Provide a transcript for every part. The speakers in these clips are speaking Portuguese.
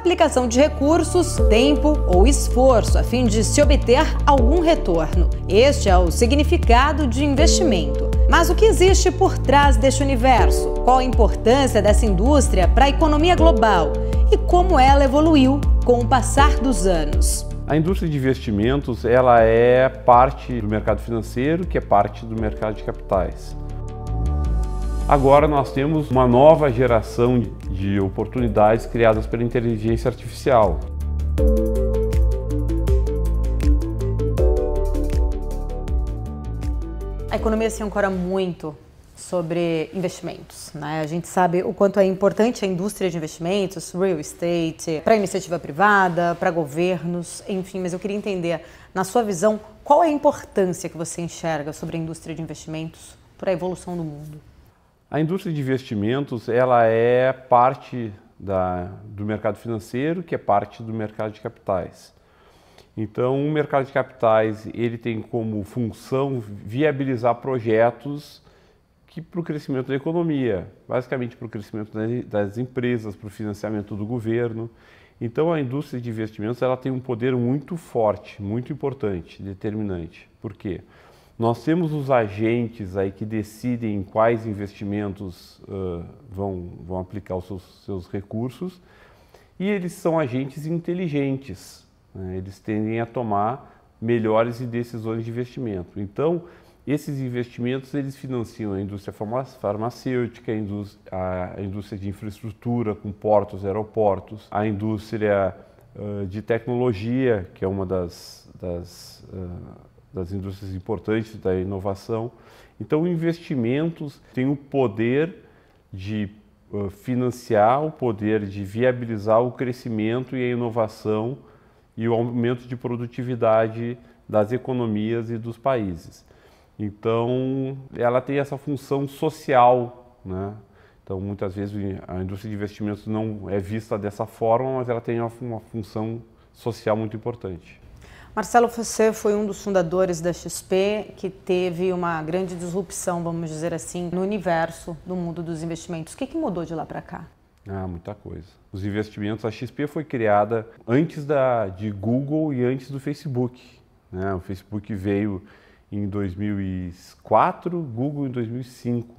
aplicação de recursos, tempo ou esforço a fim de se obter algum retorno. Este é o significado de investimento. Mas o que existe por trás deste universo? Qual a importância dessa indústria para a economia global? E como ela evoluiu com o passar dos anos? A indústria de investimentos, ela é parte do mercado financeiro, que é parte do mercado de capitais. Agora nós temos uma nova geração de oportunidades criadas pela inteligência artificial. A economia se ancora muito sobre investimentos, né? A gente sabe o quanto é importante a indústria de investimentos, real estate, para a iniciativa privada, para governos, enfim, mas eu queria entender, na sua visão, qual é a importância que você enxerga sobre a indústria de investimentos para a evolução do mundo? A indústria de investimentos, ela é parte do mercado financeiro, que é parte do mercado de capitais. Então, o mercado de capitais, ele tem como função viabilizar projetos para o crescimento da economia, basicamente para o crescimento das empresas, para o financiamento do governo. Então, a indústria de investimentos, ela tem um poder muito forte, muito importante, determinante. Por quê? Nós temos os agentes aí que decidem quais investimentos vão aplicar os seus recursos, e eles são agentes inteligentes, né? Eles tendem a tomar melhores decisões de investimento. Então, esses investimentos eles financiam a indústria farmacêutica, a indústria de infraestrutura com portos, aeroportos, a indústria de tecnologia, que é uma das indústrias importantes da inovação. Então, investimentos têm o poder de financiar, o poder de viabilizar o crescimento e a inovação e o aumento de produtividade das economias e dos países. Então, ela tem essa função social, né? Então, muitas vezes a indústria de investimentos não é vista dessa forma, mas ela tem uma função social muito importante. Marcelo, você foi um dos fundadores da XP que teve uma grande disrupção, vamos dizer assim, no universo do mundo dos investimentos. O que mudou de lá para cá? Muita coisa. Os investimentos, a XP foi criada antes de Google e antes do Facebook, né? O Facebook veio em 2004, Google em 2005.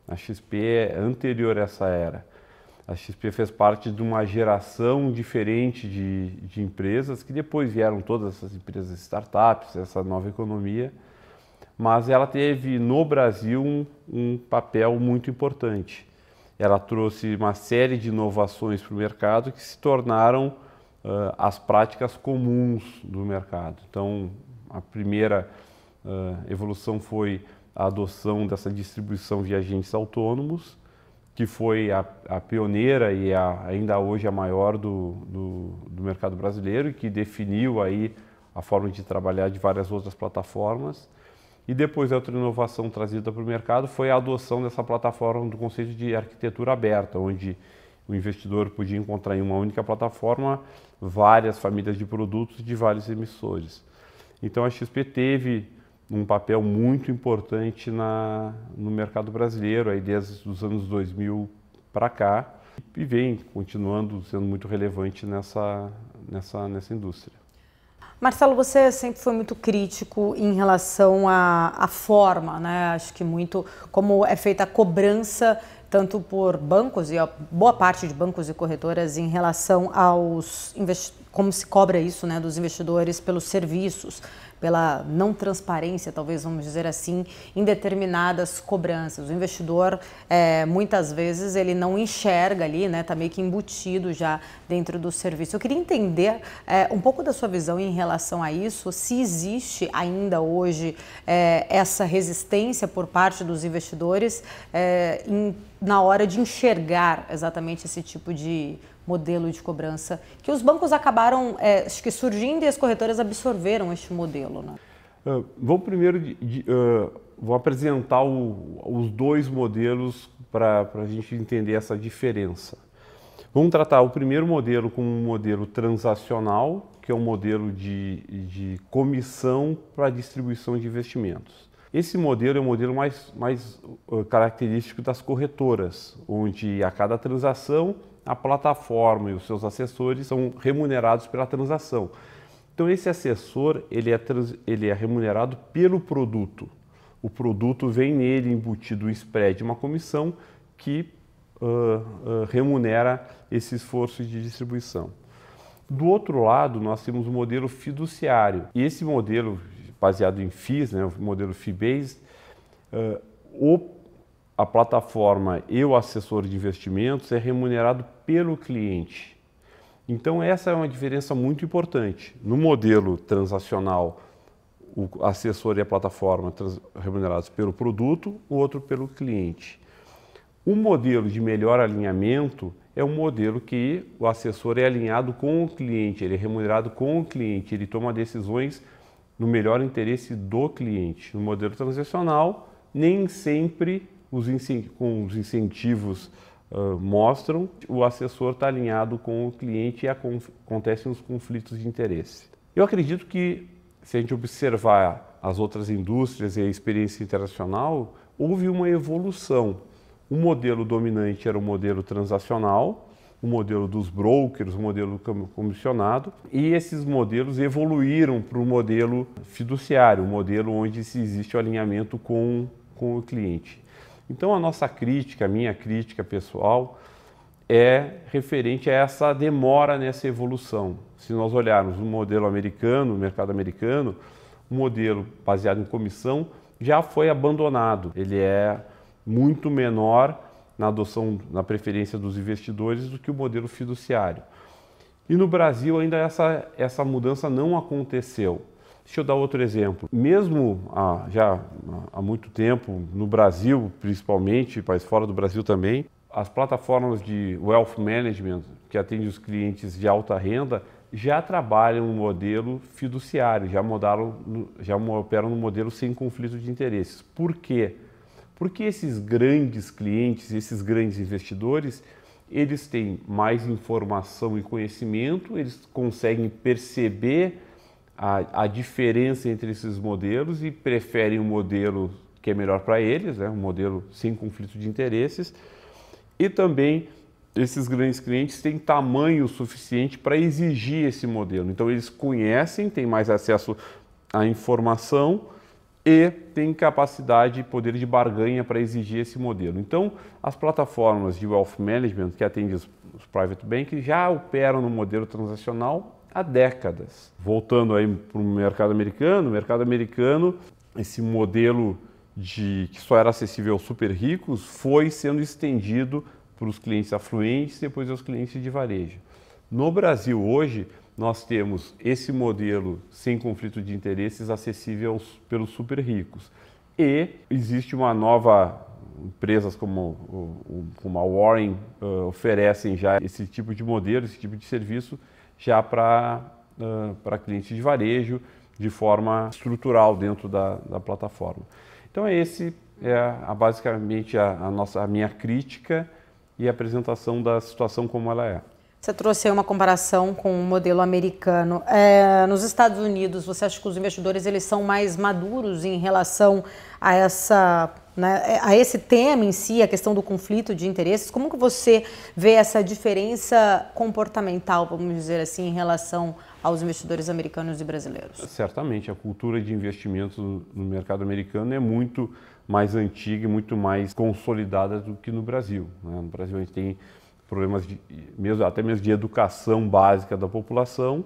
A XP é anterior a essa era. A XP fez parte de uma geração diferente de empresas, que depois vieram todas essas empresas startups, essa nova economia, mas ela teve no Brasil um papel muito importante. Ela trouxe uma série de inovações para o mercado que se tornaram as práticas comuns do mercado. Então, a primeira evolução foi a adoção dessa distribuição via agentes autônomos, que foi a pioneira e ainda hoje a maior do mercado brasileiro e que definiu aí a forma de trabalhar de várias outras plataformas. E depois, outra inovação trazida para o mercado foi a adoção dessa plataforma do conceito de arquitetura aberta, onde o investidor podia encontrar em uma única plataforma várias famílias de produtos de vários emissores. Então, a XP teve um papel muito importante no mercado brasileiro, aí desde os anos 2000 para cá, e vem continuando sendo muito relevante nessa indústria. Marcelo, você sempre foi muito crítico em relação à forma, né? Acho que muito como é feita a cobrança, tanto por bancos e a boa parte de bancos e corretoras em relação aos como se cobra isso, né, dos investidores pelos serviços, pela não transparência, talvez vamos dizer assim, em determinadas cobranças. O investidor, muitas vezes, ele não enxerga ali, né, está meio que embutido já dentro do serviço. Eu queria entender um pouco da sua visão em relação a isso, se existe ainda hoje essa resistência por parte dos investidores na hora de enxergar exatamente esse tipo de modelo de cobrança, que os bancos acabaram acho que surgindo e as corretoras absorveram este modelo, né? Vamos primeiro vou apresentar os dois modelos para a gente entender essa diferença. Vamos tratar o primeiro modelo como um modelo transacional, que é um modelo de comissão para a distribuição de investimentos. Esse modelo é o modelo mais característico das corretoras, onde a cada transação a plataforma e os seus assessores são remunerados pela transação. Então esse assessor ele é remunerado pelo produto. O produto vem nele embutido um spread, uma comissão que remunera esse esforço de distribuição. Do outro lado, nós temos o modelo fiduciário. E esse modelo, baseado em FIIs, né, o modelo fee-based, a plataforma e o assessor de investimentos é remunerado pelo cliente. Então essa é uma diferença muito importante. No modelo transacional, o assessor e a plataforma remunerados pelo produto, o outro pelo cliente. O modelo de melhor alinhamento é um modelo que o assessor é alinhado com o cliente, ele é remunerado com o cliente, ele toma decisões no melhor interesse do cliente. No modelo transacional, nem sempre com os incentivos mostram o assessor está alinhado com o cliente e acontecem os conflitos de interesse. Eu acredito que, se a gente observar as outras indústrias e a experiência internacional, houve uma evolução. O modelo dominante era o modelo transacional, o modelo dos brokers, o modelo comissionado, e esses modelos evoluíram para o modelo fiduciário, o modelo onde existe o alinhamento com o cliente. Então a nossa crítica, a minha crítica pessoal, é referente a essa demora nessa evolução. Se nós olharmos o modelo americano, o mercado americano, o modelo baseado em comissão já foi abandonado. Ele é muito menor na adoção, na preferência dos investidores do que o modelo fiduciário. E no Brasil ainda essa mudança não aconteceu. Deixa eu dar outro exemplo. Mesmo já há muito tempo, no Brasil principalmente, país fora do Brasil também, as plataformas de wealth management que atendem os clientes de alta renda já trabalham no modelo fiduciário, já operam no modelo sem conflito de interesses. Por quê? Porque esses grandes clientes, esses grandes investidores, eles têm mais informação e conhecimento, eles conseguem perceber a diferença entre esses modelos e preferem um modelo que é melhor para eles, né? Um modelo sem conflito de interesses. E também esses grandes clientes têm tamanho suficiente para exigir esse modelo. Então eles conhecem, têm mais acesso à informação e têm capacidade e poder de barganha para exigir esse modelo. Então as plataformas de wealth management que atendem os private banks já operam no modelo transacional há décadas. Voltando aí para o mercado americano, esse modelo que só era acessível aos super ricos foi sendo estendido para os clientes afluentes e depois aos clientes de varejo. No Brasil hoje, nós temos esse modelo sem conflito de interesses acessível pelos super ricos. E existe uma nova, empresas como a Warren oferecem já esse tipo de modelo, esse tipo de serviço já para clientes de varejo de forma estrutural dentro da plataforma. Então basicamente a minha crítica e a apresentação da situação como ela é. Você trouxe aí uma comparação com o modelo americano. Nos Estados Unidos, você acha que os investidores eles são mais maduros em relação a a esse tema em si, a questão do conflito de interesses? Como que você vê essa diferença comportamental, vamos dizer assim, em relação aos investidores americanos e brasileiros? Certamente, a cultura de investimentos no mercado americano é muito mais antiga e muito mais consolidada do que no Brasil, né? No Brasil a gente tem problemas até mesmo de educação básica da população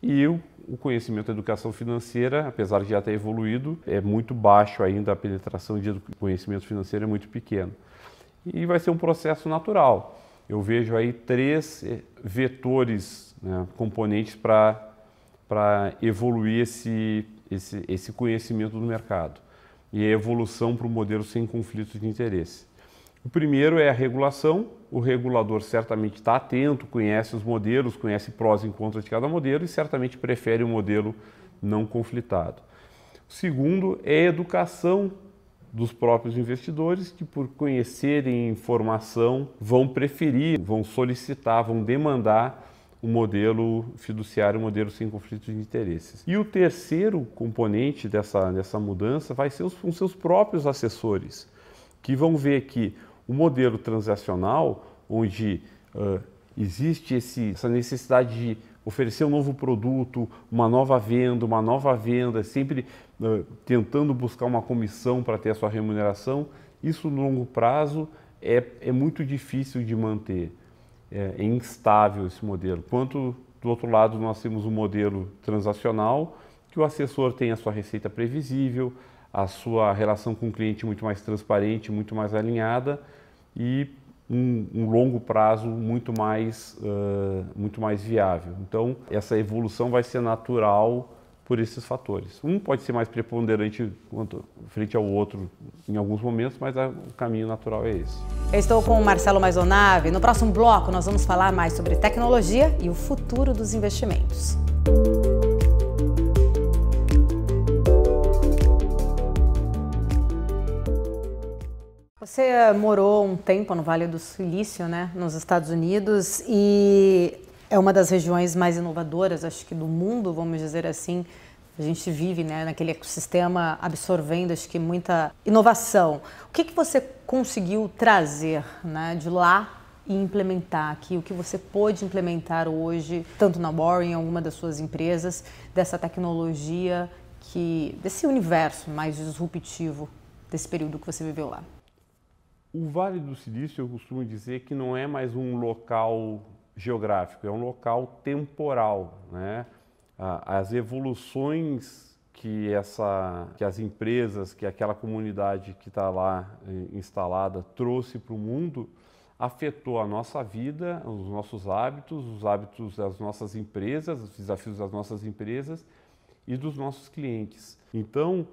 e o conhecimento da educação financeira, apesar de já ter evoluído, é muito baixo ainda, a penetração de conhecimento financeiro é muito pequena. E vai ser um processo natural. Eu vejo aí 3 vetores, né, componentes para evoluir esse conhecimento do mercado e a evolução para o modelo sem conflito de interesse. O primeiro é a regulação. O regulador certamente está atento, conhece os modelos, conhece prós e contras de cada modelo e certamente prefere um modelo não conflitado. O segundo é a educação dos próprios investidores, que por conhecerem informação vão preferir, vão solicitar, vão demandar um modelo fiduciário, um modelo sem conflito de interesses. E o terceiro componente dessa mudança vai ser os seus próprios assessores, que vão ver que o modelo transacional, onde existe essa necessidade de oferecer um novo produto, uma nova venda, sempre tentando buscar uma comissão para ter a sua remuneração, isso no longo prazo é muito difícil de manter, é instável esse modelo. Enquanto do outro lado nós temos um modelo transacional, que o assessor tem a sua receita previsível, a sua relação com o cliente muito mais transparente, muito mais alinhada e um longo prazo muito mais viável. Então, essa evolução vai ser natural por esses fatores. Um pode ser mais preponderante frente ao outro em alguns momentos, mas o caminho natural é esse. Eu estou com o Marcelo Maisonave. No próximo bloco, nós vamos falar mais sobre tecnologia e o futuro dos investimentos. Você morou um tempo no Vale do Silício, né, nos Estados Unidos, e é uma das regiões mais inovadoras, acho que do mundo, vamos dizer assim. A gente vive, né, naquele ecossistema absorvendo, acho que muita inovação. O que você conseguiu trazer, né, de lá e implementar aqui? O que você pôde implementar hoje, tanto na Warren, em alguma das suas empresas, dessa tecnologia, desse universo mais disruptivo desse período que você viveu lá? O Vale do Silício, eu costumo dizer que não é mais um local geográfico, é um local temporal, né? As evoluções que as empresas, que aquela comunidade que está lá instalada trouxe para o mundo, afetou a nossa vida, os nossos hábitos, os hábitos das nossas empresas, os desafios das nossas empresas e dos nossos clientes. Então,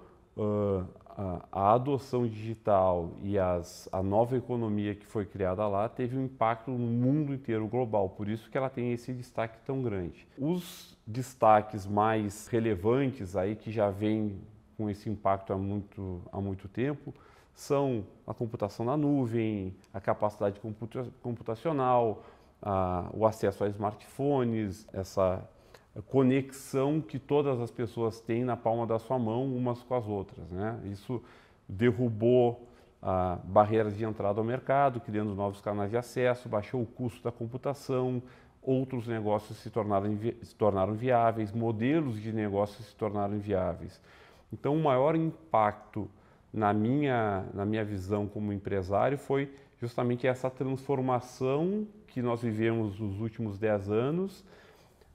a adoção digital e a nova economia que foi criada lá teve um impacto no mundo inteiro global, por isso que ela tem esse destaque tão grande. Os destaques mais relevantes aí que já vêm com esse impacto há muito tempo são a computação na nuvem, a capacidade computacional, o acesso a smartphones, essa conexão que todas as pessoas têm na palma da sua mão umas com as outras, né? Isso derrubou barreiras de entrada ao mercado, criando novos canais de acesso, baixou o custo da computação, outros negócios se tornaram viáveis, modelos de negócios se tornaram viáveis. Então, o maior impacto na minha visão como empresário foi justamente essa transformação que nós vivemos nos últimos 10 anos,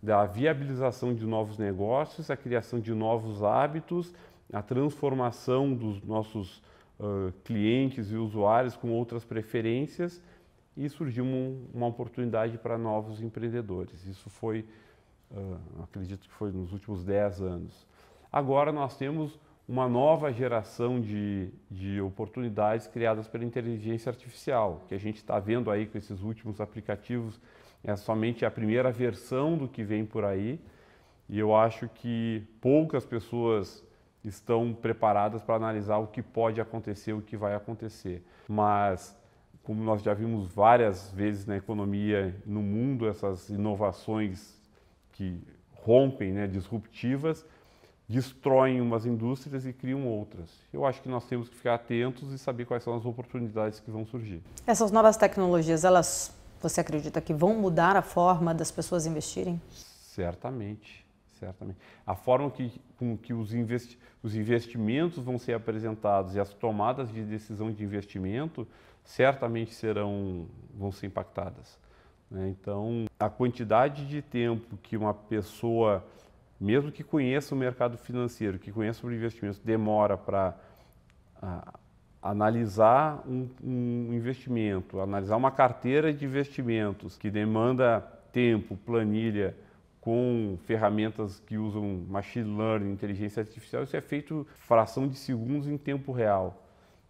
da viabilização de novos negócios, a criação de novos hábitos, a transformação dos nossos clientes e usuários com outras preferências, e surgiu uma oportunidade para novos empreendedores. Isso foi, acredito que foi nos últimos 10 anos. Agora nós temos uma nova geração de oportunidades criadas pela inteligência artificial, que a gente está vendo aí com esses últimos aplicativos. É somente a primeira versão do que vem por aí, e eu acho que poucas pessoas estão preparadas para analisar o que pode acontecer, o que vai acontecer. Mas, como nós já vimos várias vezes na economia, no mundo, essas inovações que rompem, né, disruptivas, destroem umas indústrias e criam outras. Eu acho que nós temos que ficar atentos e saber quais são as oportunidades que vão surgir. Essas novas tecnologias, você acredita que vão mudar a forma das pessoas investirem? Certamente, certamente. A forma com que os investimentos vão ser apresentados e as tomadas de decisão de investimento certamente vão ser impactadas, né? Então, a quantidade de tempo que uma pessoa, mesmo que conheça o mercado financeiro, que conheça o investimento, demora para analisar um investimento, analisar uma carteira de investimentos que demanda tempo, planilha, com ferramentas que usam machine learning, inteligência artificial, isso é feito fração de segundos em tempo real.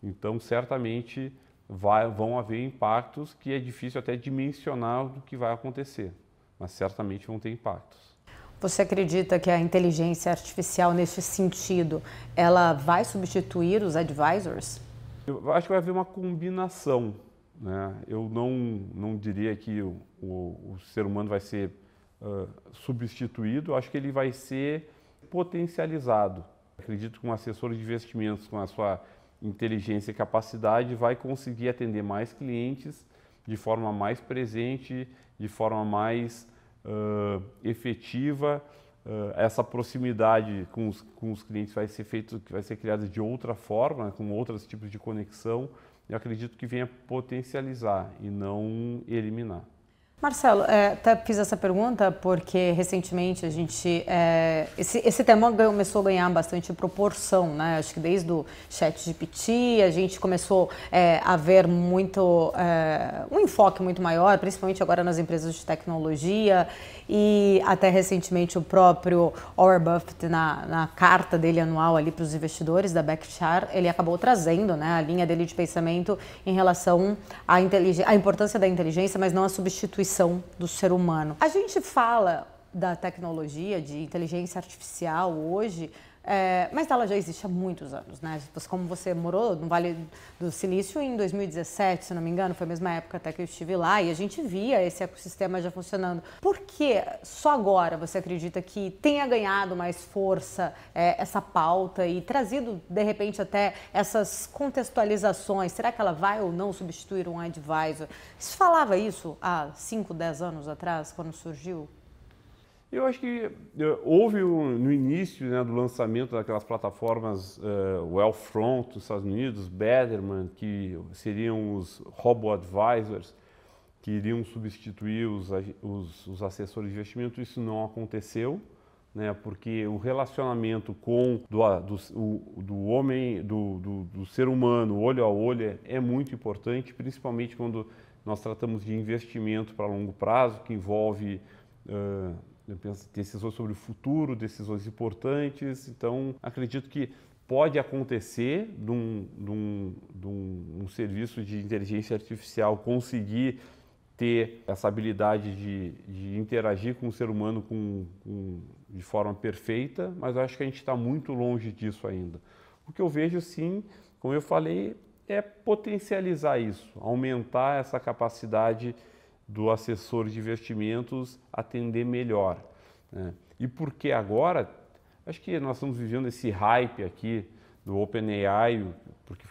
Então, certamente vão haver impactos que é difícil até dimensionar do que vai acontecer, mas certamente vão ter impactos. Você acredita que a inteligência artificial, nesse sentido, ela vai substituir os advisors? Eu acho que vai haver uma combinação, né? Eu não diria que o ser humano vai ser substituído, eu acho que ele vai ser potencializado. Acredito que um assessor de investimentos, com a sua inteligência e capacidade, vai conseguir atender mais clientes de forma mais presente, de forma mais efetiva. Essa proximidade com os clientes vai ser criada de outra forma, com outros tipos de conexão. Eu acredito que venha potencializar e não eliminar. Marcelo, até fiz essa pergunta porque recentemente a gente, esse tema começou a ganhar bastante proporção, né? Acho que desde o ChatGPT a gente começou a ver muito, um enfoque muito maior, principalmente agora nas empresas de tecnologia, e até recentemente o próprio Warren Buffett, na carta dele anual ali para os investidores da Berkshire, ele acabou trazendo, né, a linha dele de pensamento em relação à importância da inteligência, mas não a substituição do ser humano. A gente fala da tecnologia, de inteligência artificial hoje, mas ela já existe há muitos anos, né? Como você morou no Vale do Silício em 2017, se não me engano, foi a mesma época até que eu estive lá, e a gente via esse ecossistema já funcionando. Por que só agora você acredita que tenha ganhado mais força essa pauta e trazido, de repente, até essas contextualizações? Será que ela vai ou não substituir um advisor? Se falava isso há 5, 10 anos atrás, quando surgiu? Eu acho que houve no início, né, do lançamento daquelas plataformas Wealthfront dos Estados Unidos, Betterment, que seriam os robo-advisors, que iriam substituir os assessores de investimento. Isso não aconteceu, né, porque o relacionamento do homem, do ser humano, olho a olho, é muito importante, principalmente quando nós tratamos de investimento para longo prazo, que envolve decisões sobre o futuro, decisões importantes. Então, acredito que pode acontecer de um serviço de inteligência artificial conseguir ter essa habilidade de interagir com o ser humano de forma perfeita, mas eu acho que a gente está muito longe disso ainda. O que eu vejo, sim, como eu falei, é potencializar isso, aumentar essa capacidade do assessor de investimentos atender melhor, né? E por que agora? Acho que nós estamos vivendo esse hype aqui do OpenAI, porque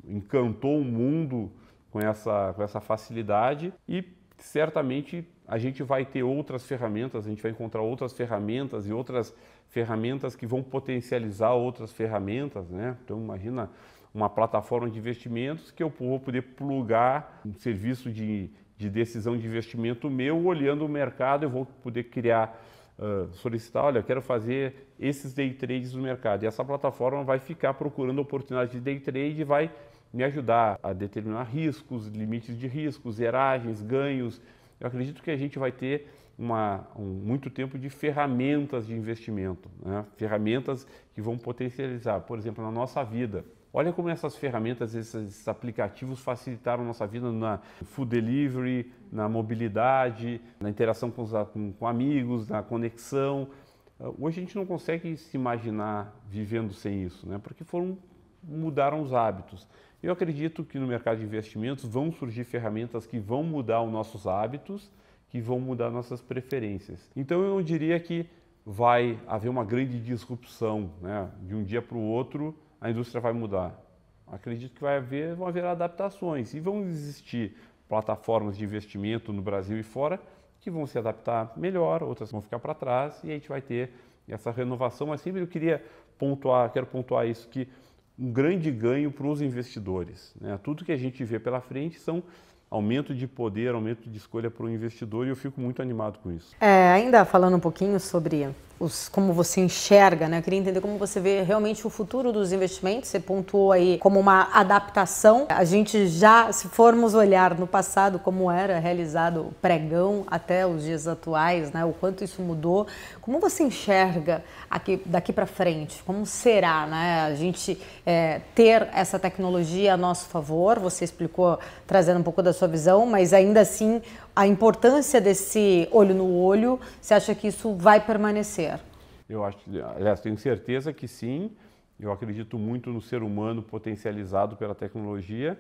encantou o mundo com essa facilidade, e certamente a gente vai ter outras ferramentas, a gente vai encontrar outras ferramentas e outras ferramentas que vão potencializar outras ferramentas, né? Então imagina uma plataforma de investimentos que eu vou poder plugar um serviço de decisão de investimento meu, olhando o mercado, eu vou poder criar, solicitar, olha, eu quero fazer esses day trades no mercado. E essa plataforma vai ficar procurando oportunidades de day trade e vai me ajudar a determinar riscos, limites de riscos, zeragens, ganhos. Eu acredito que a gente vai ter muito tempo de ferramentas de investimento, né? Ferramentas que vão potencializar, por exemplo, na nossa vida. Olha como essas ferramentas, esses aplicativos facilitaram a nossa vida na food delivery, na mobilidade, na interação com amigos, na conexão. Hoje a gente não consegue se imaginar vivendo sem isso, né? Porque mudaram os hábitos. Eu acredito que no mercado de investimentos vão surgir ferramentas que vão mudar os nossos hábitos, que vão mudar nossas preferências. Então eu diria que vai haver uma grande disrupção, né? De um dia para o outro, a indústria vai mudar. Acredito que vão haver adaptações e vão existir plataformas de investimento no Brasil e fora que vão se adaptar melhor, outras vão ficar para trás e a gente vai ter essa renovação. Mas sempre quero pontuar isso, que um grande ganho para os investidores, né? Tudo que a gente vê pela frente são aumento de poder, aumento de escolha para o investidor, e eu fico muito animado com isso. Ainda falando um pouquinho sobre como você enxerga, né? Eu queria entender como você vê realmente o futuro dos investimentos. Você pontuou aí como uma adaptação. A gente já, se formos olhar no passado como era realizado o pregão até os dias atuais, né? O quanto isso mudou. Como você enxerga daqui para frente? Como será, né? A gente ter essa tecnologia a nosso favor? Você explicou, trazendo um pouco da sua visão, mas ainda assim a importância desse olho no olho, você acha que isso vai permanecer? Eu acho, aliás, tenho certeza que sim. Eu acredito muito no ser humano potencializado pela tecnologia,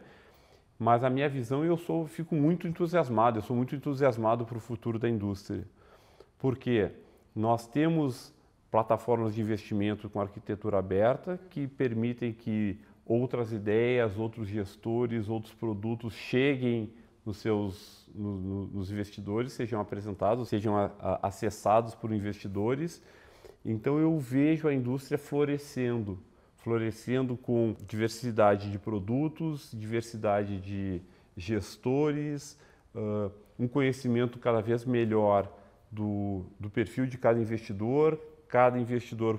mas a minha visão, fico muito entusiasmado, eu sou muito entusiasmado para o futuro da indústria. Porque nós temos plataformas de investimento com arquitetura aberta que permitem que outras ideias, outros gestores, outros produtos cheguem nos investidores, sejam apresentados, sejam acessados por investidores. Então eu vejo a indústria florescendo com diversidade de produtos, diversidade de gestores, um conhecimento cada vez melhor do perfil de cada investidor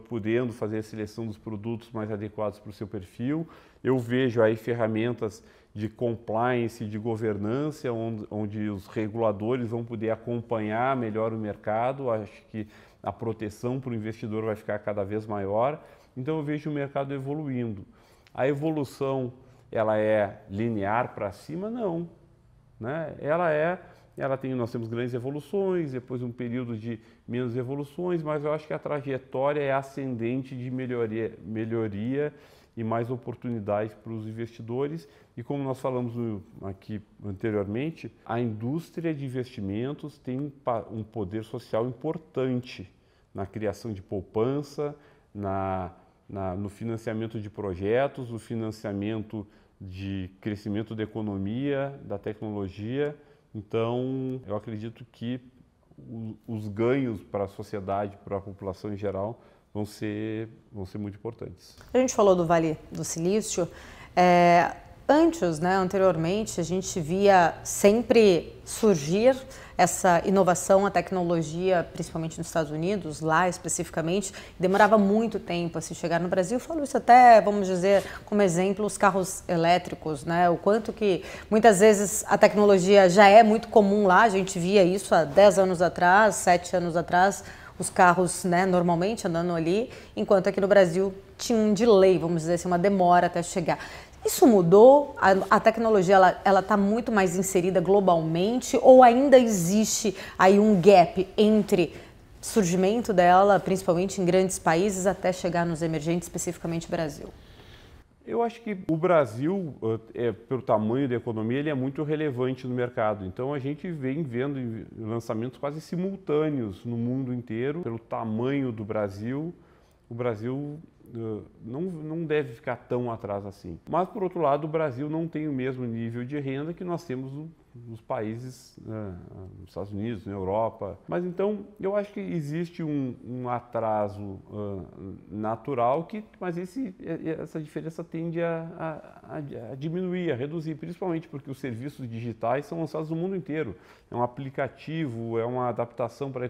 podendo fazer a seleção dos produtos mais adequados para o seu perfil. Eu vejo aí ferramentas de compliance, de governança, onde os reguladores vão poder acompanhar melhor o mercado. Acho que a proteção para o investidor vai ficar cada vez maior. Então eu vejo o mercado evoluindo. A evolução, ela é linear para cima? Não, né? Nós temos grandes evoluções, depois um período de menos evoluções, mas eu acho que a trajetória é ascendente de melhoria e mais oportunidades para os investidores. E como nós falamos aqui anteriormente, a indústria de investimentos tem um poder social importante na criação de poupança, no financiamento de projetos, no financiamento de crescimento da economia, da tecnologia. Então, eu acredito que os ganhos para a sociedade, para a população em geral, vão ser muito importantes. A gente falou do Vale do Silício. Anteriormente, a gente via sempre surgir essa inovação, a tecnologia, principalmente nos Estados Unidos, lá especificamente, demorava muito tempo a se chegar no Brasil. Eu falo isso até, vamos dizer, como exemplo, os carros elétricos, né? O quanto que muitas vezes a tecnologia já é muito comum lá, a gente via isso há 10 anos atrás, 7 anos atrás, os carros, né, normalmente andando ali, enquanto aqui no Brasil tinha um delay, vamos dizer assim, uma demora até chegar. Isso mudou? A tecnologia ela está muito mais inserida globalmente ou ainda existe aí um gap entre surgimento dela, principalmente em grandes países, até chegar nos emergentes, especificamente Brasil? Eu acho que o Brasil, pelo tamanho da economia, ele é muito relevante no mercado. Então a gente vem vendo lançamentos quase simultâneos no mundo inteiro. Pelo tamanho do Brasil, o Brasil não deve ficar tão atrás assim. Mas, por outro lado, o Brasil não tem o mesmo nível de renda que nós temos nos países, nos Estados Unidos, na Europa. Mas, então, eu acho que existe um atraso natural, mas essa diferença tende a diminuir, a reduzir, principalmente porque os serviços digitais são lançados no mundo inteiro. É um aplicativo, é uma adaptação para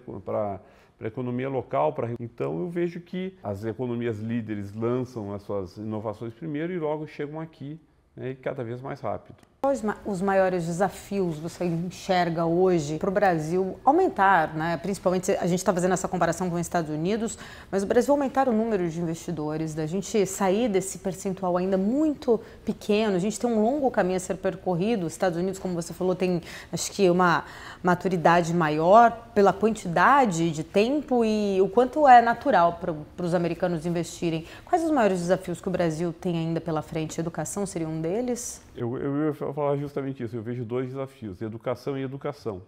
a economia local. Então eu vejo que as economias líderes lançam as suas inovações primeiro e logo chegam aqui, né, e cada vez mais rápido. Quais os maiores desafios você enxerga hoje para o Brasil aumentar, né? Principalmente a gente está fazendo essa comparação com os Estados Unidos, mas o Brasil aumentar o número de investidores, da gente sair desse percentual ainda muito pequeno, a gente tem um longo caminho a ser percorrido. Os Estados Unidos, como você falou, tem acho que uma maturidade maior pela quantidade de tempo e o quanto é natural para os americanos investirem. Quais os maiores desafios que o Brasil tem ainda pela frente? Educação seria um deles? Eu ia falar justamente isso. Eu vejo dois desafios, educação e educação.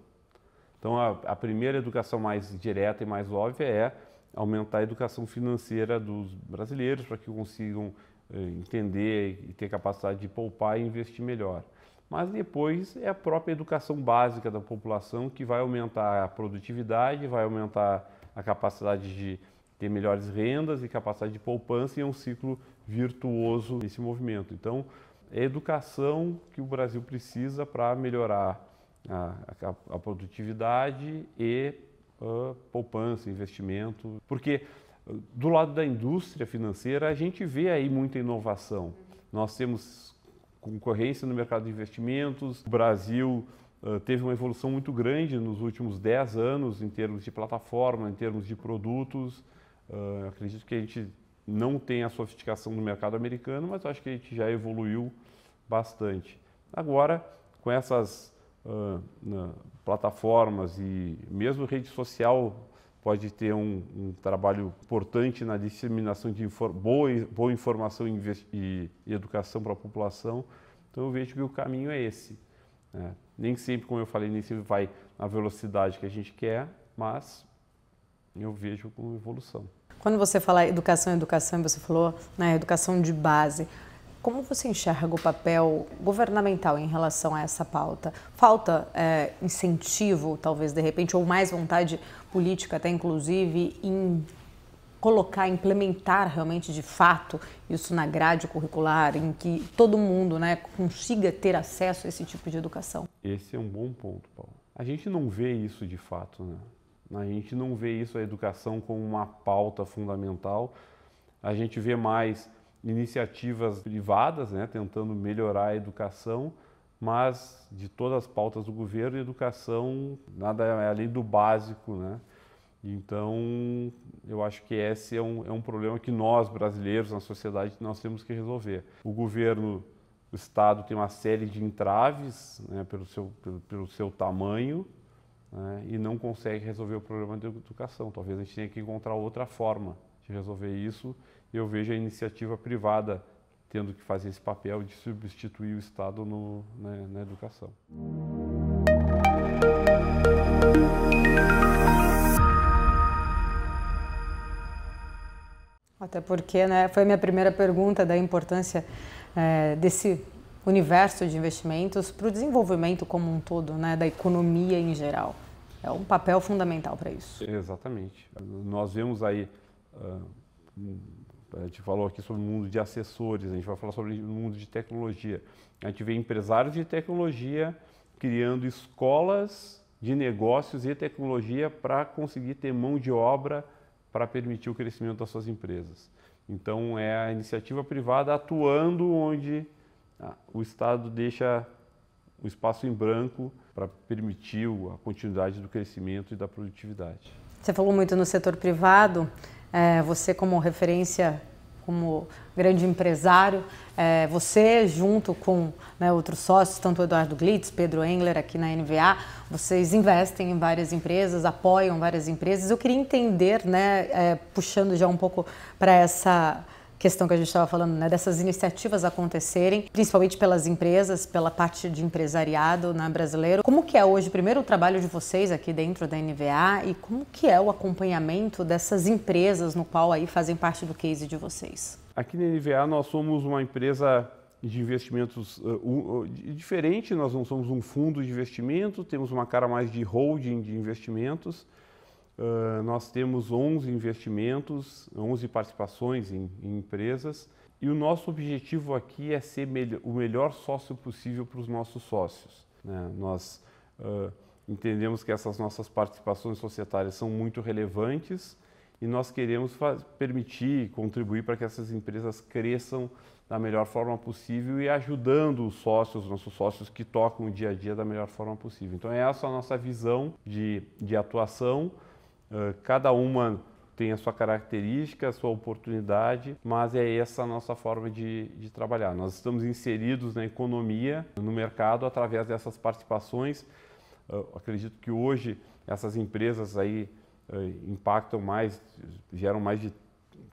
Então, a primeira educação mais direta e mais óbvia é aumentar a educação financeira dos brasileiros para que consigam entender e ter capacidade de poupar e investir melhor. Mas depois é a própria educação básica da população que vai aumentar a produtividade, vai aumentar a capacidade de ter melhores rendas e capacidade de poupança, e é um ciclo virtuoso nesse movimento. Então, é a educação que o Brasil precisa para melhorar a produtividade e poupança, investimento. Porque do lado da indústria financeira a gente vê aí muita inovação. Nós temos concorrência no mercado de investimentos. O Brasil teve uma evolução muito grande nos últimos 10 anos em termos de plataforma, em termos de produtos. Acredito que a gente não tem a sofisticação do mercado americano, mas acho que a gente já evoluiu bastante. Agora, com essas plataformas e mesmo rede social pode ter um trabalho importante na disseminação de boa informação e educação para a população. Então eu vejo que o caminho é esse. Nem sempre, como eu falei, nem sempre vai na velocidade que a gente quer, mas eu vejo com evolução. Quando você fala educação, você falou na educação de base. Como você enxerga o papel governamental em relação a essa pauta? Falta incentivo, talvez, de repente, ou mais vontade política, até inclusive, em colocar, implementar realmente de fato isso na grade curricular, em que todo mundo, né, consiga ter acesso a esse tipo de educação? Esse é um bom ponto, Paulo. A gente não vê isso de fato, né? A gente não vê isso, a educação, como uma pauta fundamental. A gente vê mais iniciativas privadas, né, tentando melhorar a educação, mas de todas as pautas do governo, a educação nada é além do básico, né? Então, eu acho que esse é um problema que nós, brasileiros, na sociedade, nós temos que resolver. O governo, o Estado tem uma série de entraves, né, pelo seu tamanho, né, e não consegue resolver o problema da educação. Talvez a gente tenha que encontrar outra forma de resolver isso. Eu vejo a iniciativa privada tendo que fazer esse papel de substituir o Estado na educação. Até porque, né, foi a minha primeira pergunta da importância desse universo de investimentos para o desenvolvimento como um todo, né, da economia em geral. É um papel fundamental para isso. Exatamente. Nós vemos aí, a gente falou aqui sobre o mundo de assessores, a gente vai falar sobre o mundo de tecnologia. A gente vê empresários de tecnologia criando escolas de negócios e tecnologia para conseguir ter mão de obra para permitir o crescimento das suas empresas. Então, é a iniciativa privada atuando onde o Estado deixa o espaço em branco para permitir a continuidade do crescimento e da produtividade. Você falou muito no setor privado, você como referência, como grande empresário, você junto com, né, outros sócios, tanto o Eduardo Glitz, Pedro Engler aqui na NVA, vocês investem em várias empresas, apoiam várias empresas. Eu queria entender, né, puxando já um pouco para essa questão que a gente estava falando, né, dessas iniciativas acontecerem, principalmente pelas empresas, pela parte de empresariado, né, brasileiro. Como que é hoje, primeiro, o trabalho de vocês aqui dentro da NVA e como que é o acompanhamento dessas empresas no qual aí fazem parte do case de vocês? Aqui na NVA nós somos uma empresa de investimentos diferente, nós não somos um fundo de investimento, temos uma cara mais de holding de investimentos. Nós temos 11 investimentos, 11 participações em empresas e o nosso objetivo aqui é ser o melhor sócio possível para os nossos sócios, né? Nós entendemos que essas nossas participações societárias são muito relevantes e nós queremos permitir e contribuir para que essas empresas cresçam da melhor forma possível e ajudando os sócios, nossos sócios que tocam o dia a dia da melhor forma possível. Então é essa a nossa visão de atuação. Cada uma tem a sua característica, a sua oportunidade, mas é essa a nossa forma de trabalhar. Nós estamos inseridos na economia, no mercado, através dessas participações. Acredito que hoje essas empresas aí impactam mais, geram mais de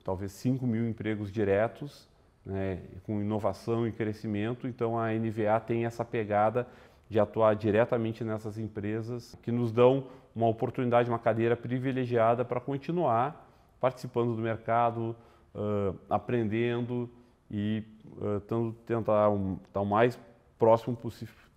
talvez 5 mil empregos diretos, né, com inovação e crescimento. Então a NVA tem essa pegada de atuar diretamente nessas empresas que nos dão uma oportunidade, uma cadeira privilegiada para continuar participando do mercado, aprendendo e tentar estar o mais próximo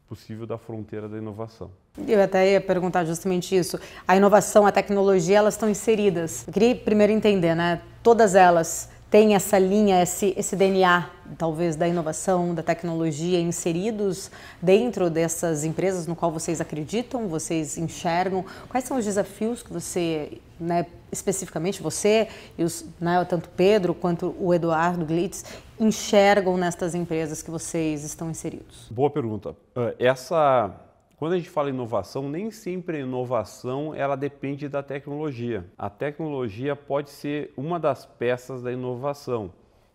possível da fronteira da inovação. Eu até ia perguntar justamente isso. A inovação, a tecnologia, elas estão inseridas. Eu queria primeiro entender, né? Todas elas têm essa linha, esse DNA, talvez, da inovação, da tecnologia, inseridos dentro dessas empresas no qual vocês acreditam, vocês enxergam? Quais são os desafios que você, né, especificamente você, e né, tanto Pedro quanto o Eduardo Glitz, enxergam nestas empresas que vocês estão inseridos? Boa pergunta. Quando a gente fala em inovação, nem sempre a inovação ela depende da tecnologia. A tecnologia pode ser uma das peças da inovação.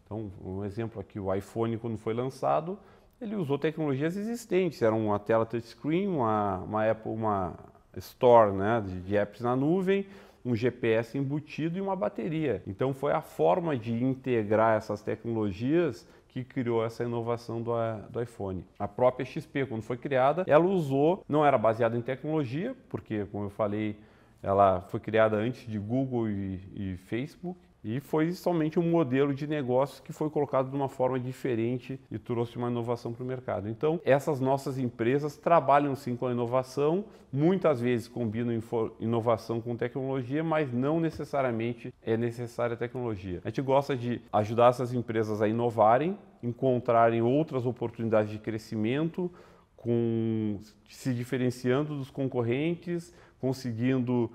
Então, um exemplo aqui, o iPhone, quando foi lançado, ele usou tecnologias existentes. Era uma tela touchscreen, uma store, né, de apps na nuvem, um GPS embutido e uma bateria. Então, foi a forma de integrar essas tecnologias que criou essa inovação do iPhone. A própria XP, quando foi criada, ela não era baseada em tecnologia, porque, como eu falei, Ela foi criada antes de Google e Facebook e foi somente um modelo de negócio que foi colocado de uma forma diferente e trouxe uma inovação para o mercado. Então, essas nossas empresas trabalham sim com a inovação, muitas vezes combinam inovação com tecnologia, mas não necessariamente é necessária a tecnologia. A gente gosta de ajudar essas empresas a inovarem, encontrarem outras oportunidades de crescimento, se diferenciando dos concorrentes, conseguindo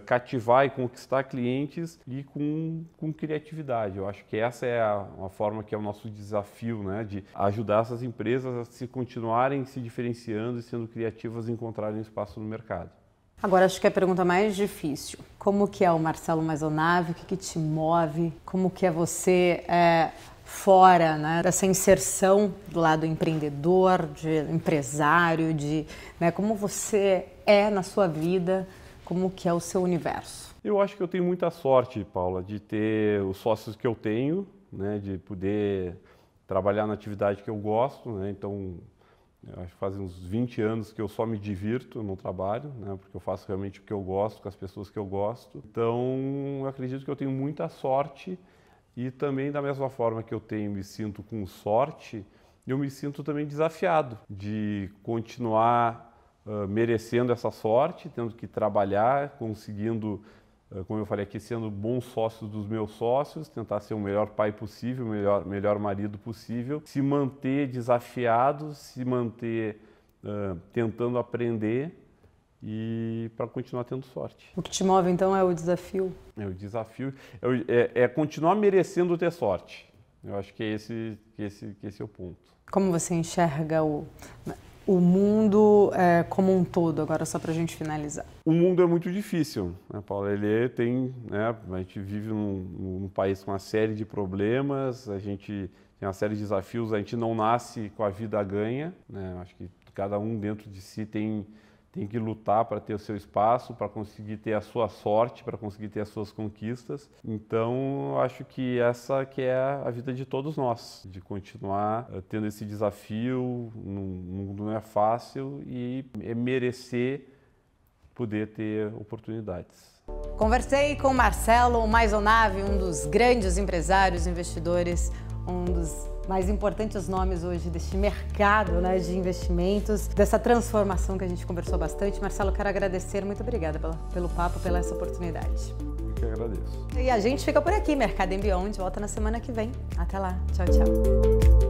cativar e conquistar clientes e com criatividade. Eu acho que essa é a forma que é o nosso desafio, né? De ajudar essas empresas a se continuarem se diferenciando e sendo criativas e encontrarem espaço no mercado. Agora acho que é a pergunta mais difícil. Como que é o Marcelo Maisonnave? O que te move? Como que é você fora, né, dessa inserção do lado empreendedor, de empresário, né, como você é na sua vida? Como que é o seu universo? Eu acho que eu tenho muita sorte, Paula, de ter os sócios que eu tenho, né, de poder trabalhar na atividade que eu gosto, né, então eu acho que faz uns 20 anos que eu só me divirto no trabalho, né, porque eu faço realmente o que eu gosto, com as pessoas que eu gosto. Então eu acredito que eu tenho muita sorte e também da mesma forma que eu me sinto com sorte, eu me sinto também desafiado de continuar merecendo essa sorte, tendo que trabalhar, conseguindo, como eu falei aqui, sendo bom sócio dos meus sócios, tentar ser o melhor pai possível, o melhor marido possível, se manter desafiado, se manter tentando aprender e para continuar tendo sorte. O que te move então é o desafio? O desafio é continuar merecendo ter sorte. Eu acho que esse é o ponto. Como você enxerga o mundo como um todo, agora só para a gente finalizar? O mundo é muito difícil, né, Paula? A gente vive num país com uma série de problemas, a gente tem uma série de desafios, a gente não nasce com a vida ganha, né? Acho que cada um dentro de si tem que lutar para ter o seu espaço, para conseguir ter a sua sorte, para conseguir ter as suas conquistas. Então, eu acho que essa que é a vida de todos nós, de continuar tendo esse desafio, não é fácil e é merecer poder ter oportunidades. Conversei com Marcelo Maisonnave, um dos grandes empresários, investidores, um dos mais importantes nomes hoje deste mercado, né, de investimentos, dessa transformação que a gente conversou bastante. Marcelo, quero agradecer, muito obrigada pelo papo, pela essa oportunidade. Eu que agradeço. E a gente fica por aqui, Mercado & Beyond, volta na semana que vem. Até lá, tchau, tchau.